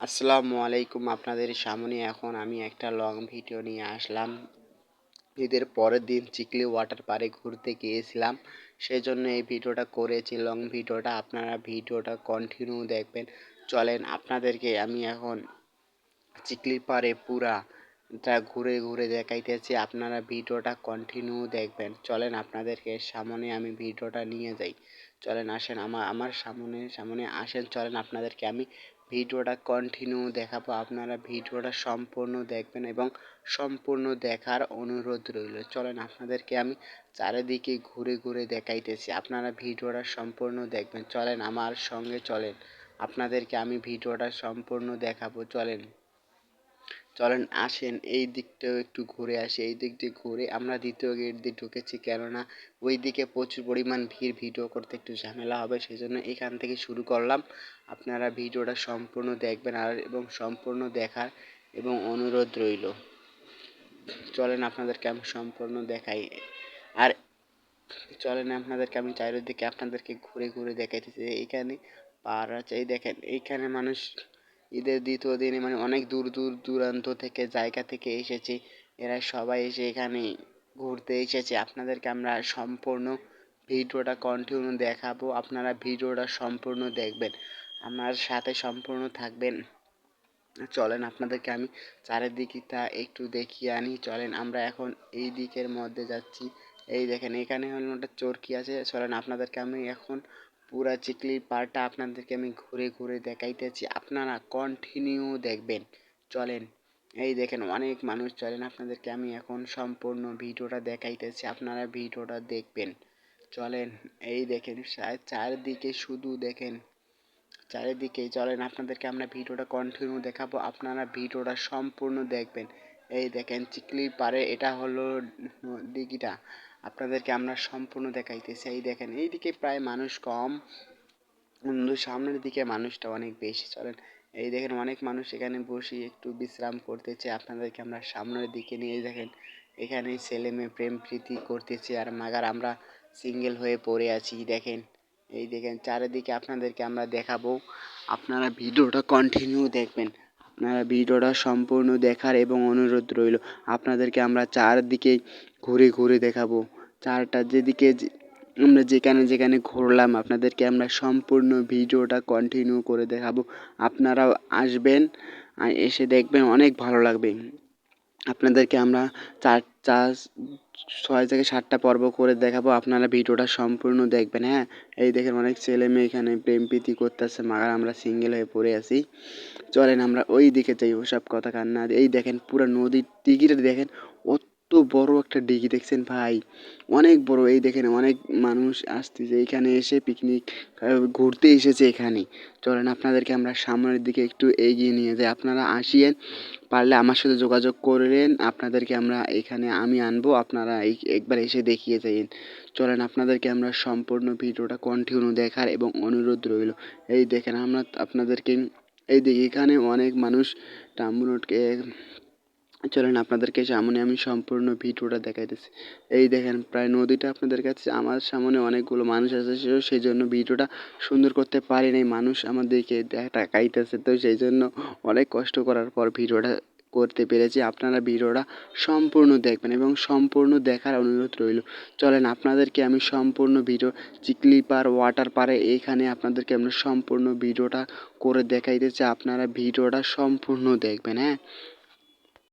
আসসালামু আলাইকুম। আপনাদের সামনে এখন আমি একটা লং ভিডিও নিয়ে আসলাম। ঈদের পরের দিন চিকলি ওয়াটার পার্কে ঘুরতে গিয়েছিলাম, সেই জন্য এই ভিডিওটা করেছি। লং ভিডিওটা আপনারা ভিডিওটা কন্টিনিউ দেখবেন। চলেন আপনাদেরকে আমি এখন চিকলি পাড়ে পুরাটা ঘুরে ঘুরে দেখাইতেছি, আপনারা ভিডিওটা কন্টিনিউ দেখবেন। চলেন আপনাদেরকে সামনে আমি ভিডিওটা নিয়ে যাই। চলেন আসেন আমার সামনে সামনে আসেন। চলেন আপনাদেরকে আমি ভিডিওটা কন্টিনিউ দেখাবো, আপনারা ভিডিওটা সম্পূর্ণ দেখবেন এবং সম্পূর্ণ দেখার অনুরোধ রইল। চলেন আপনাদেরকে আমি চারিদিকে ঘুরে ঘুরে দেখাইতেছি, আপনারা ভিডিওটা সম্পূর্ণ দেখবেন। চলেন আমার সঙ্গে চলেন, আপনাদেরকে আমি ভিডিওটা সম্পূর্ণ দেখাবো। চলেন চলেন আসেন এই দিকটাও একটু ঘুরে আসি। এই দিক দিয়ে ঘুরে আমরা দ্বিতীয় গেট দিয়ে ঢুকেছি, কেননা ওই দিকে প্রচুর পরিমাণ ভিড়, ভিডিও করতে একটু ঝামেলা হবে, সেই জন্য এখান থেকে শুরু করলাম। আপনারা ভিডিওটা সম্পূর্ণ দেখবেন আর এবং সম্পূর্ণ দেখার এবং অনুরোধ রইল। চলেন আপনাদেরকে আমি সম্পূর্ণ দেখাই। আর চলেন আপনাদেরকে আমি চারিদিকে আপনাদেরকে ঘুরে ঘুরে দেখাইতেছি। এইখানে পাহাড় আছে, এই দেখেন এইখানে মানুষ ঈদের দ্বিতীয় দিনে মানে অনেক দূর দূর দূরান্ত থেকে জায়গা থেকে এসেছে, এরা সবাই এসে এখানে ঘুরতে এসেছে। আপনাদেরকে আমরা সম্পূর্ণ ভিডিওটা কন্টিনিউ দেখাবো, আপনারা ভিডিওটা সম্পূর্ণ দেখবেন, আমার সাথে সম্পূর্ণ থাকবেন। চলেন আপনাদেরকে আমি চারিদিকটা একটু দেখিয়ে আনি। চলেন আমরা এখন এই দিকের মধ্যে যাচ্ছি। এই দেখেন এখানে হলো একটা চরকি আছে। চলেন আপনাদেরকে আমি এখন পুরা চিকলি পাড়টা আপনাদেরকে আমি ঘুরে ঘুরে দেখাইতেছি, আপনারা কন্টিনিউ দেখবেন। চলেন এই দেখেন অনেক মানুষ। চলেন আপনাদেরকে আমি এখন সম্পূর্ণ ভিডিওটা দেখাইতেছি, আপনারা ভিডিওটা দেখবেন। চলেন এই দেখেন চারদিকে শুধু দেখেন চারিদিকে। চলেন আপনাদেরকে আমরা ভিডিওটা কন্টিনিউ দেখাবো, আপনারা ভিডিওটা সম্পূর্ণ দেখবেন। এই দেখেন চিকলি পাড়ে এটা হলো দিঘিটা, আপনাদেরকে আমরা সম্পূর্ণ দেখাইতেছি। এই দেখেন এইদিকে প্রায় মানুষ কম, কিন্তু সামনের দিকে মানুষটা অনেক বেশি। চলেন এই দেখেন অনেক মানুষ এখানে বসে একটু বিশ্রাম করতেছে, আপনাদেরকে আমরা সামনের দিকে নিয়ে দেখেন এখানে ছেলে মেয়ে প্রেম প্রীতি করতেছে, আর মাগার আমরা সিঙ্গেল হয়ে পড়ে আছি। দেখেন এই দেখেন চারিদিকে আপনাদেরকে আমরা দেখাবো, আপনারা ভিডিওটা কন্টিনিউ দেখবেন, আপনারা ভিডিওটা সম্পূর্ণ দেখার এবং অনুরোধ রইল। আপনাদেরকে আমরা চারদিকে ঘুরে ঘুরে দেখাবো, চারটা যেদিকে আমরা যেখানে যেখানে ঘুরলাম আপনাদেরকে আমরা সম্পূর্ণ ভিডিওটা কন্টিনিউ করে দেখাবো, আপনারাও আসবেন, এসে দেখবেন অনেক ভালো লাগবে। আপনাদেরকে আমরা চার 6 থেকে 7টা পর্ব করে দেখাবো, আপনারা ভিডিওটা সম্পূর্ণ দেখবেন। হ্যাঁ এই দেখেন অনেক ছেলে মেয়ে এখানে প্রেম প্রীতি করতেছে, মাগার আমরা সিঙ্গেল হয়ে পড়ে আছি। চলেন আমরা ওই দিকে যাই, ওসব কথা কান্না। এই দেখেন পুরো নদীর দিঘিটা দেখেন, অত বড় একটা দিঘি দেখছেন ভাই, অনেক বড়। এই দেখেন অনেক মানুষ আসতেছে এখানে এসে পিকনিক ঘুরতে এসেছে এখানে। চলেন আপনাদেরকে আমরা সামনের দিকে একটু এগিয়ে নিয়ে যাই, আপনারা আসিয়েন, পারলে আমার সাথে যোগাযোগ করলেন, আপনাদেরকে আমরা এখানে আমি আনবো, আপনারা একবার এসে দেখিয়ে যাইন। চলেন আপনাদেরকে আমরা সম্পূর্ণ ভিডিওটা কন্টিনিউ দেখার এবং অনুরোধ রইল। এই দেখেন আমরা আপনাদেরকে এই দিকে এখানে অনেক মানুষ টাম্বুনটকে। চলেন আপনাদেরকে সামনে আমি সম্পূর্ণ ভিডিওটা দেখাইতেছি। এই দেখেন প্রায় নদীটা আপনাদের কাছে, আমার সামনে অনেকগুলো মানুষ আছে, সেই জন্য ভিডিওটা সুন্দর করতে পারি নাই, মানুষ আমাদেরকে তাকাইতেছে, তো সেই জন্য অনেক কষ্ট করার পর ভিডিওটা করতে পেরেছি। আপনারা ভিডিওটা সম্পূর্ণ দেখবেন এবং সম্পূর্ণ দেখার অনুরোধ রইল। চলেন আপনাদেরকে আমি সম্পূর্ণ ভিডিও চিকলি পাড় ওয়াটার পাড়ে এইখানে আপনাদেরকে আমরা সম্পূর্ণ ভিডিওটা করে দেখাইতেছি, আপনারা ভিডিওটা সম্পূর্ণ দেখবেন। হ্যাঁ